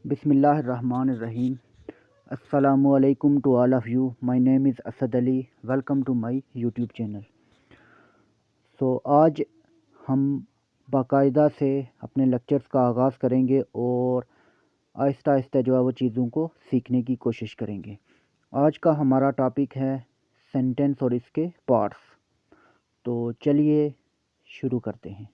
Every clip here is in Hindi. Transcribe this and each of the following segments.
Bismillahirrahmanirrahim. Assalamu alaikum to all of you. My name is Asad Ali. Welcome to my YouTube channel. आज हम बाकायदा से अपने लेक्चर्स का आगाज़ करेंगे और आहिस्ता आहिस्ता जो है वो चीज़ों को सीखने की कोशिश करेंगे। आज का हमारा टॉपिक है सेंटेंस और इसके पार्ट्स। तो चलिए शुरू करते हैं।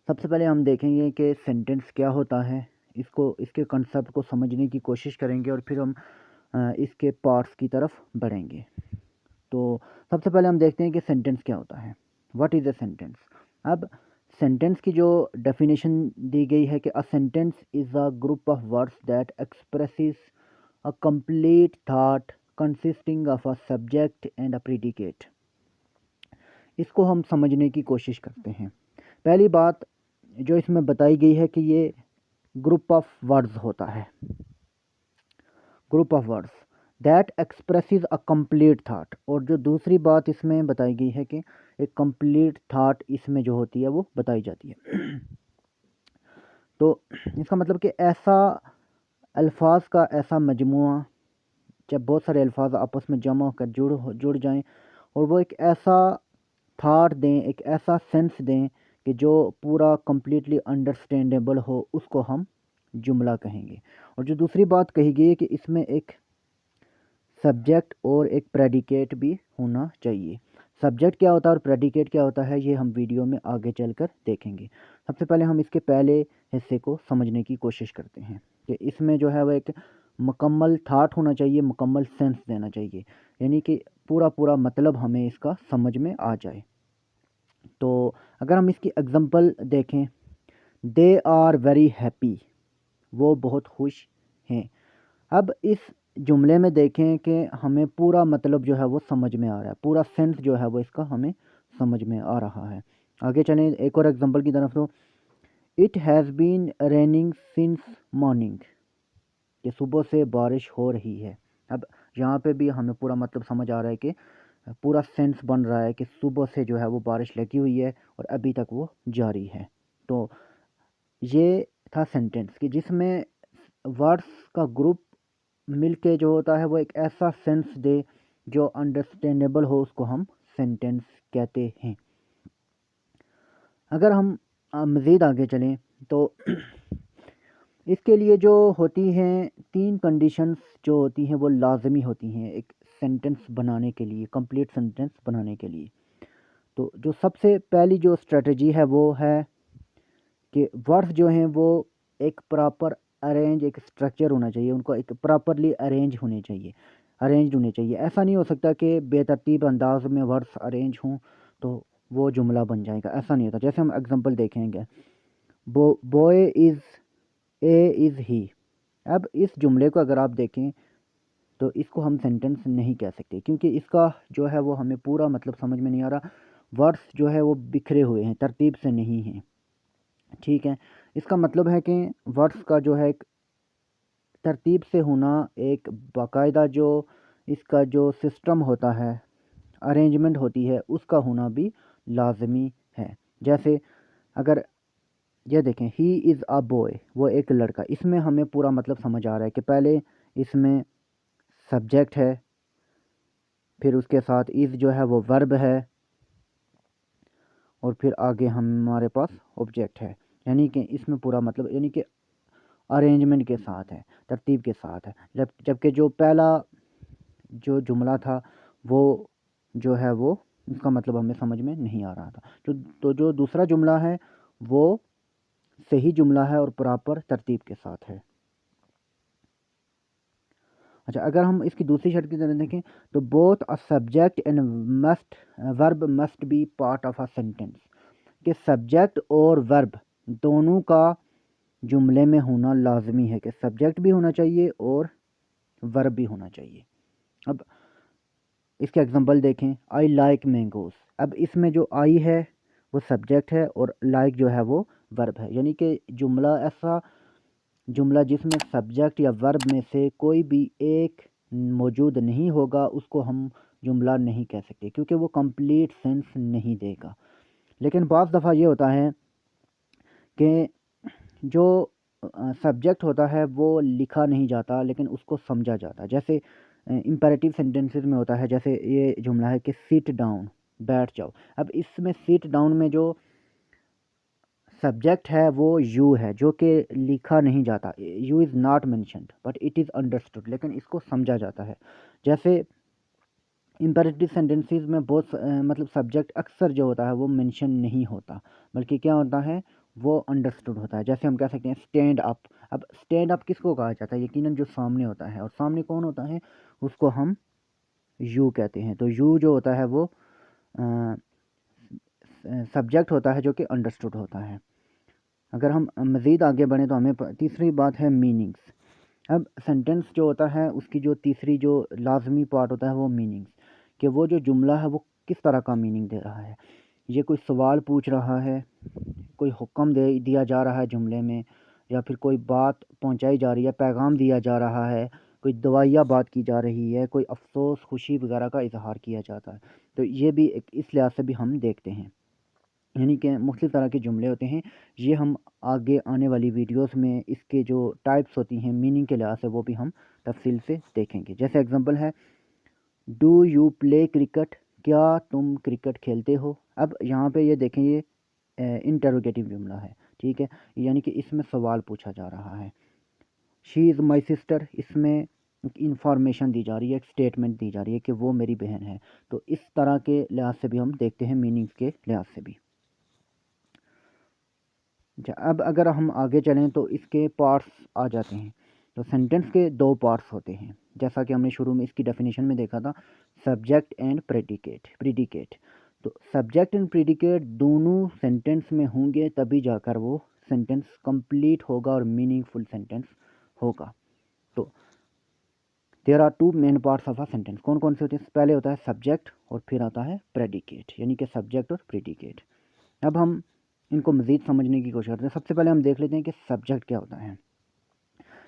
सबसे पहले हम देखेंगे कि सेंटेंस क्या होता है, इसके कंसेप्ट को समझने की कोशिश करेंगे और फिर हम इसके पार्ट्स की तरफ बढ़ेंगे। तो सबसे पहले हम देखते हैं कि सेंटेंस क्या होता है। What is a sentence. अब सेंटेंस की जो डेफिनेशन दी गई है कि a sentence is a group of words that expresses a complete thought consisting of a subject and a predicate. इसको हम समझने की कोशिश करते हैं। पहली बात जो इसमें बताई गई है कि ये ग्रुप ऑफ वर्ड्स होता है, group of words that expresses a complete thought. और जो दूसरी बात इसमें बताई गई है कि एक कंप्लीट थाट इसमें जो होती है वो बताई जाती है। तो इसका मतलब कि ऐसा अल्फाज का ऐसा मजमुआ, जब बहुत सारे अल्फाज आपस में जमा होकर जुड़ जाएं और वो एक ऐसा थाट दें, एक ऐसा सेंस दें कि जो पूरा कंप्लीटली अंडरस्टैंडेबल हो, उसको हम जुमला कहेंगे। और जो दूसरी बात कही गई है कि इसमें एक सब्जेक्ट और एक प्रेडिकेट भी होना चाहिए। सब्जेक्ट क्या होता है और प्रेडिकेट क्या होता है, ये हम वीडियो में आगे चलकर देखेंगे। सबसे पहले हम इसके पहले हिस्से को समझने की कोशिश करते हैं कि इसमें जो है वह एक मुकम्मल थाट होना चाहिए, मुकम्मल सेंस देना चाहिए, यानी कि पूरा मतलब हमें इसका समझ में आ जाए। तो अगर हम इसकी एग्जांपल देखें, दे आर वेरी हैप्पी, वो बहुत खुश हैं। अब इस जुमले में देखें कि हमें पूरा मतलब जो है वो समझ में आ रहा है, पूरा सेंस जो है वो इसका हमें समझ में आ रहा है। आगे चलें एक और एग्जांपल की तरफ। तो it has been raining since morning, कि सुबह से बारिश हो रही है। अब यहाँ पे भी हमें पूरा मतलब समझ आ रहा है कि पूरा सेंस बन रहा है कि सुबह से जो है वो बारिश लगी हुई है और अभी तक वो जारी है। तो ये था सेंटेंस कि जिसमें वर्ड्स का ग्रुप मिलके जो होता है वो एक ऐसा सेंस दे जो अंडरस्टैंडेबल हो, उसको हम सेंटेंस कहते हैं। अगर हम मज़ीद आगे चलें तो इसके लिए जो होती हैं 3 कंडीशंस जो होती हैं वो लाजमी होती हैं एक सेंटेंस बनाने के लिए, कंप्लीट सेंटेंस बनाने के लिए। तो जो सबसे पहली जो स्ट्रेटजी है वो है कि वर्ड्स जो हैं वो एक प्रॉपर अरेंज, एक स्ट्रक्चर होना चाहिए, उनको एक प्रॉपरली अरेंज होने चाहिए। ऐसा नहीं हो सकता कि बेतरतीब अंदाज में वर्ड्स अरेंज हों तो वो जुमला बन जाएगा, ऐसा नहीं होता। जैसे हम एग्जांपल देखेंगे, बॉय इज़ ए इज़ ही। अब इस जुमले को अगर आप देखें तो इसको हम सेंटेंस नहीं कह सकते, क्योंकि इसका जो है वो हमें पूरा मतलब समझ में नहीं आ रहा। वर्ड्स जो है वो बिखरे हुए हैं, तरतीब से नहीं हैं। ठीक है, इसका मतलब है कि वर्ड्स का जो है एक तरतीब से होना, एक बाकायदा जो इसका जो सिस्टम होता है, अरेंजमेंट होती है, उसका होना भी लाजमी है। जैसे अगर ये देखें, ही इज़ अ बॉय, वो एक लड़का, इसमें हमें पूरा मतलब समझ आ रहा है कि पहले इसमें सब्जेक्ट है, फिर उसके साथ इज़ जो है वो वर्ब है, और फिर आगे हमारे पास ऑब्जेक्ट है। यानी कि इसमें पूरा मतलब यानी कि अरेंजमेंट के साथ है, तरतीब के साथ है। जबकि जो पहला जो जुमला था वो जो है वो इसका मतलब हमें समझ में नहीं आ रहा था। जो दूसरा जुमला है वो सही जुमला है और प्रॉपर तरतीब के साथ है। अच्छा, अगर हम इसकी दूसरी शर्त की तरह देखें तो both a subject and verb must be part of a sentence, कि सब्जेक्ट और वर्ब दोनों का जुमले में होना लाजमी है, कि सब्जेक्ट भी होना चाहिए और वर्ब भी होना चाहिए। अब इसके एग्जांपल देखें, आई लाइक मैंगोज़। अब इसमें जो आई है वो सब्जेक्ट है और लाइक जो है वो वर्ब है, यानी कि ऐसा जुमला जिसमें सब्जेक्ट या वर्ब में से कोई भी एक मौजूद नहीं होगा, उसको हम जुमला नहीं कह सकते, क्योंकि वो कंप्लीट सेंस नहीं देगा। लेकिन बाज़ दफ़ा ये होता है कि जो सब्जेक्ट होता है वो लिखा नहीं जाता लेकिन उसको समझा जाता है। जैसे इम्पेरेटिव सेंटेंसेस में होता है, जैसे ये जुमला है कि सिट डाउन, बैठ जाओ। अब इसमें सिट डाउन में जो सब्जेक्ट है वो यू है, जो कि लिखा नहीं जाता। You is not mentioned but it is understood, लेकिन इसको समझा जाता है। जैसे इम्पेरेटिव सेंटेंसेस में बहुत मतलब सब्जेक्ट अक्सर जो होता है वो मेंशन नहीं होता, बल्कि क्या होता है, वो अंडरस्टूड होता है। जैसे हम कह सकते हैं स्टैंड अप। अब स्टैंड अप किसको कहा जाता है? यकीनन जो सामने होता है, और सामने कौन होता है? उसको हम यू कहते हैं। तो यू जो होता है वो सब्जेक्ट होता है जो कि अंडरस्टूड होता है। अगर हम मज़ीद आगे बढ़ें तो हमें तीसरी बात है मीनिंग्स। अब सेंटेंस जो होता है उसकी जो तीसरी जो लाजमी पार्ट होता है वो मीनिंग्स, कि वो जो जुमला है वो किस तरह का मीनिंग दे रहा है। ये कोई सवाल पूछ रहा है, कोई हुक्म दे दिया जा रहा है जुमले में, या फिर कोई बात पहुंचाई जा रही है, पैगाम दिया जा रहा है, कोई दवाइया बात की जा रही है, कोई अफसोस खुशी वगैरह का इजहार किया जाता है। तो ये भी इस लिहाज से भी हम देखते हैं, यानी कि मुख्तलिफ़ तरह के जुमले होते हैं। ये हम आगे आने वाली वीडियोस में इसके जो टाइप्स होती हैं मीनिंग के लिहाज से वो भी हम तफसील से देखेंगे। जैसे एग्जांपल है, डू यू प्ले क्रिकेट, क्या तुम क्रिकेट खेलते हो। अब यहाँ पे ये देखें, ये इंटरोगेटिव जुमला है, ठीक है, यानी कि इसमें सवाल पूछा जा रहा है। शी इज़ माई सिस्टर, इसमें इंफॉर्मेशन दी जा रही है, एक स्टेटमेंट दी जा रही है कि वो मेरी बहन है। तो इस तरह के लिहाज से भी हम देखते हैं, मीनिंग्स के लिहाज से भी। अब अगर हम आगे चलें तो इसके पार्ट्स आ जाते हैं। तो सेंटेंस के दो पार्ट्स होते हैं, जैसा कि हमने शुरू में इसकी डेफिनेशन में देखा था, सब्जेक्ट एंड प्रेडिकेट। तो सब्जेक्ट एंड प्रेडिकेट दोनों सेंटेंस में होंगे तभी जाकर वो सेंटेंस कंप्लीट होगा और मीनिंगफुल सेंटेंस होगा। तो there are two main parts of a sentence. कौन कौन से होते हैं? पहले होता है सब्जेक्ट और फिर आता है प्रेडिकेट, यानी कि सब्जेक्ट और प्रेडिकेट। अब हम इनको मज़ीद समझने की कोशिश करते हैं। सबसे पहले हम देख लेते हैं कि सब्जेक्ट क्या होता है।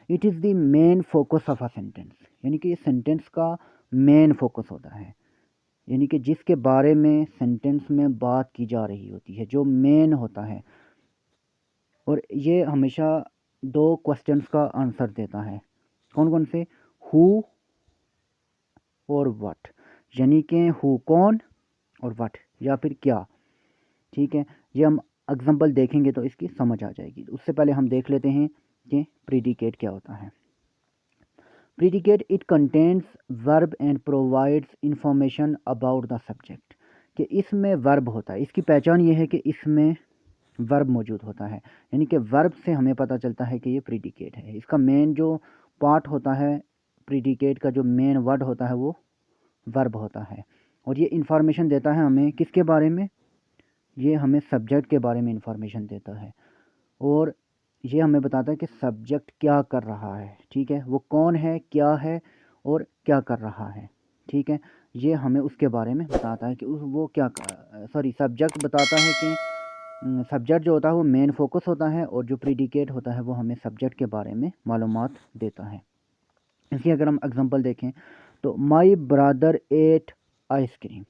It is the main focus of a sentence, यानी कि ये सेंटेंस का मेन फोकस होता है, यानी कि जिसके बारे में सेंटेंस में बात की जा रही होती है, जो मेन होता है। और ये हमेशा दो क्वेश्चंस का आंसर देता है। कौन कौन से? हु और व्हाट, यानी कि हु कौन और व्हाट या फिर क्या, ठीक है। ये हम एग्जांपल देखेंगे तो इसकी समझ आ जाएगी। उससे पहले हम देख लेते हैं कि प्रीडिकेट क्या होता है। Predicate it contains verb and provides information about the subject, कि इसमें वर्ब होता है। इसकी पहचान ये है कि इसमें वर्ब मौजूद होता है, यानी कि वर्ब से हमें पता चलता है कि ये प्रीडिकेट है। इसका मेन जो पार्ट होता है, प्रीडिकेट का जो मेन वर्ड होता है वो वर्ब होता है, और ये इंफॉर्मेशन देता है हमें किसके बारे में? ये हमें सब्जेक्ट के बारे में इंफॉर्मेशन देता है, और ये हमें बताता है कि सब्जेक्ट क्या कर रहा है, ठीक है, वो कौन है, क्या है और क्या कर रहा है, ठीक है। ये हमें उसके बारे में बताता है कि वो क्या, सॉरी, सब्जेक्ट बताता है कि सब्जेक्ट जो होता है वो मेन फोकस होता है, और जो प्रीडिकेट होता है वो हमें सब्जेक्ट के बारे में मालूमात देता है। इसकी अगर हम एग्जांपल देखें तो माई ब्रदर एट आइसक्रीम,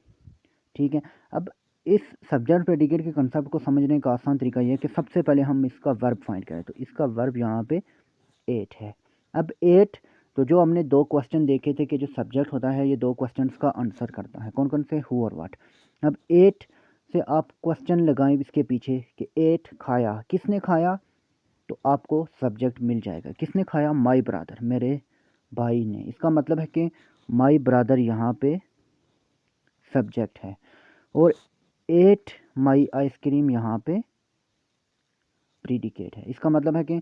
ठीक है। अब इस सब्जेक्ट प्रेडिकेट के कंसेप्ट को समझने का आसान तरीका यह है कि सबसे पहले हम इसका वर्ब फाइंड करें। तो इसका वर्ब यहाँ पे एट है। अब एट, तो जो हमने दो क्वेश्चन देखे थे कि जो सब्जेक्ट होता है ये दो क्वेश्चंस का आंसर करता है, कौन कौन से? हु और व्हाट। अब एट से आप क्वेश्चन लगाएं इसके पीछे कि एट खाया, किसने खाया? तो आपको सब्जेक्ट मिल जाएगा। किसने खाया? माई ब्रदर, मेरे भाई ने। इसका मतलब है कि माई ब्रदर यहाँ पे सब्जेक्ट है, और एट माई आइसक्रीम यहाँ पे प्रीडिकेट है। इसका मतलब है कि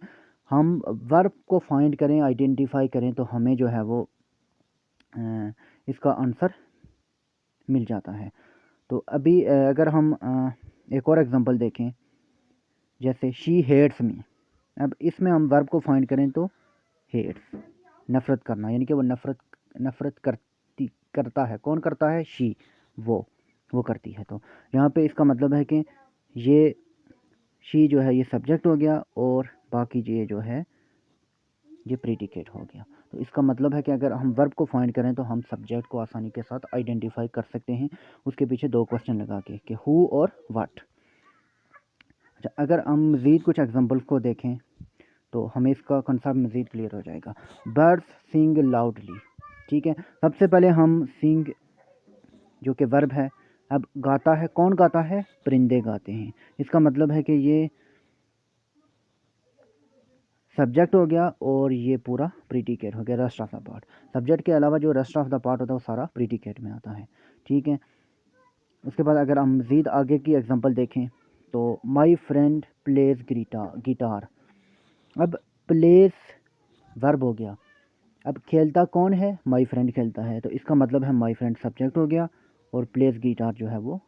हम वर्ब को फाइंड करें, आइडेंटिफाई करें, तो हमें जो है वो इसका आंसर मिल जाता है। तो अभी अगर हम एक और एग्जांपल देखें, जैसे शी हेट्स मी। अब इसमें हम वर्ब को फाइंड करें तो हेट्स, नफ़रत करना, यानी कि वो नफ़रत करता है। कौन करता है? शी, वो करती है। तो यहाँ पे इसका मतलब है कि ये शी जो है ये सब्जेक्ट हो गया, और बाकी ये जो है ये प्रीडिकेट हो गया। तो इसका मतलब है कि अगर हम वर्ब को फाइंड करें तो हम सब्जेक्ट को आसानी के साथ आइडेंटिफाई कर सकते हैं उसके पीछे दो क्वेश्चन लगा के कि हु और व्हाट। अच्छा, अगर हम मज़ीद कुछ एग्जांपल्स को देखें तो हमें इसका कंसेप्ट मज़ीद क्लियर हो जाएगा। बर्ड्स सिंग लाउडली, ठीक है। सबसे पहले हम सिंग जो कि वर्ब है, अब गाता है, कौन गाता है? परिंदे गाते हैं। इसका मतलब है कि ये सब्जेक्ट हो गया और ये पूरा प्रीडिकेट हो गया, rest of the part. Subject के अलावा जो रेस्ट ऑफ द पार्ट होता है वो सारा प्रीडिकेट में आता है, ठीक है। उसके बाद अगर हम मज़ीद आगे की एग्जांपल देखें तो माय फ्रेंड प्लेज गिटार। अब प्लेस वर्ब हो गया, अब खेलता कौन है? माय फ्रेंड खेलता है, तो इसका मतलब है माय फ्रेंड सब्जेक्ट हो गया और प्लेस गिटार जो है वो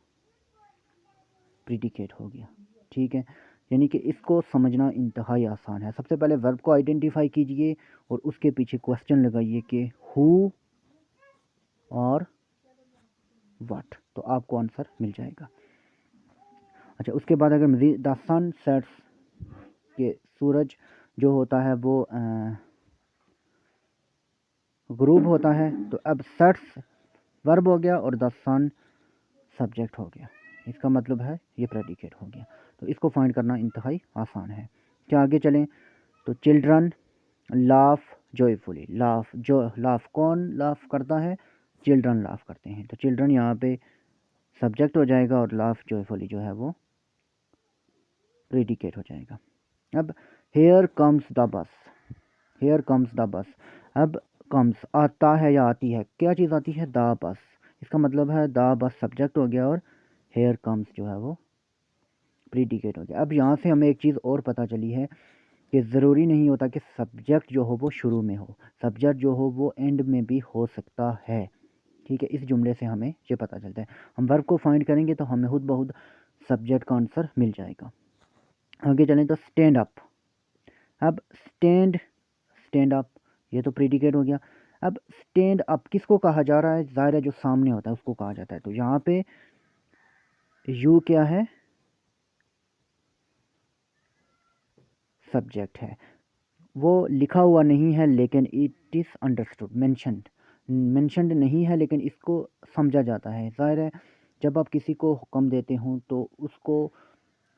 प्रीडिकेट हो गया, ठीक है। यानी कि इसको समझना इंतहाई आसान है। सबसे पहले वर्ब को आइडेंटिफाई कीजिए और उसके पीछे क्वेश्चन लगाइए कि हु और व्हाट, तो आपको आंसर मिल जाएगा। अच्छा, उसके बाद अगर मज़ीद द सन सेट्स, के सूरज जो होता है वो ग्रुप होता है, तो अब सेट्स वर्ब हो गया और द सन सब्जेक्ट हो गया। इसका मतलब है ये प्रेडिकेट हो गया। तो इसको फाइंड करना इंतहाई आसान है। क्या आगे चलें तो चिल्ड्रन लाफ जॉयफुली, लाफ कौन लाफ करता है? चिल्ड्रन लाफ करते हैं, तो चिल्ड्रन यहाँ पे सब्जेक्ट हो जाएगा और लाफ जॉयफुली जो है वो प्रेडिकेट हो जाएगा। अब here comes the bus, here comes the bus. अब कम्स आता है या आती है, क्या चीज़ आती है? The bus. इसका मतलब है द बस सब्जेक्ट हो गया और हेयर कम्स जो है वो प्रीडिकेट हो गया। अब यहाँ से हमें एक चीज़ और पता चली है कि ज़रूरी नहीं होता कि सब्जेक्ट जो हो वो शुरू में हो, सब्जेक्ट जो हो वो एंड में भी हो सकता है, ठीक है। इस जुमले से हमें ये पता चलता है। हम वर्ब को फाइंड करेंगे तो हमें खुद ब खुद सब्जेक्ट का आंसर मिल जाएगा। आगे चलें तो स्टैंड अप। अब स्टैंड अप ये तो प्रीडिकेट हो गया। अब स्टैंड अप किसको कहा जा रहा है? ज़ाहिर है जो सामने होता है उसको कहा जाता है। तो यहाँ पे यू क्या है? सब्जेक्ट है, वो लिखा हुआ नहीं है लेकिन इट इज़ अंडरस्टूड, मेंशनड नहीं है लेकिन इसको समझा जाता है। ज़ाहिर है जब आप किसी को हुक्म देते हो तो उसको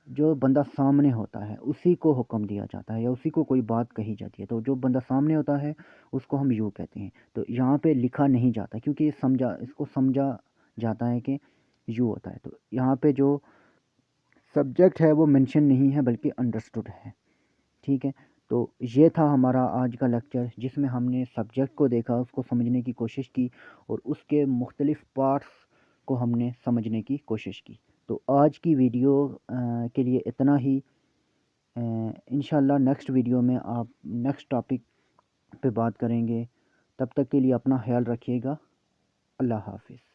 जो बंदा सामने होता है उसी को हुक्म दिया जाता है या उसी को कोई बात कही जाती है। तो जो बंदा सामने होता है उसको हम यू कहते हैं। तो यहाँ पे लिखा नहीं जाता क्योंकि इसको समझा जाता है कि यू होता है। तो यहाँ पे जो सब्जेक्ट है वो मेंशन नहीं है बल्कि अंडरस्टूड है, ठीक है। तो ये था हमारा आज का लेक्चर जिसमें हमने सब्जेक्ट को देखा, उसको समझने की कोशिश की और उसके मुख्तलिफ़ पार्ट्स को हमने समझने की कोशिश की। तो आज की वीडियो के लिए इतना ही। इंशाल्लाह नेक्स्ट वीडियो में आप नेक्स्ट टॉपिक पे बात करेंगे। तब तक के लिए अपना ख्याल रखिएगा। अल्लाह हाफ़िज़।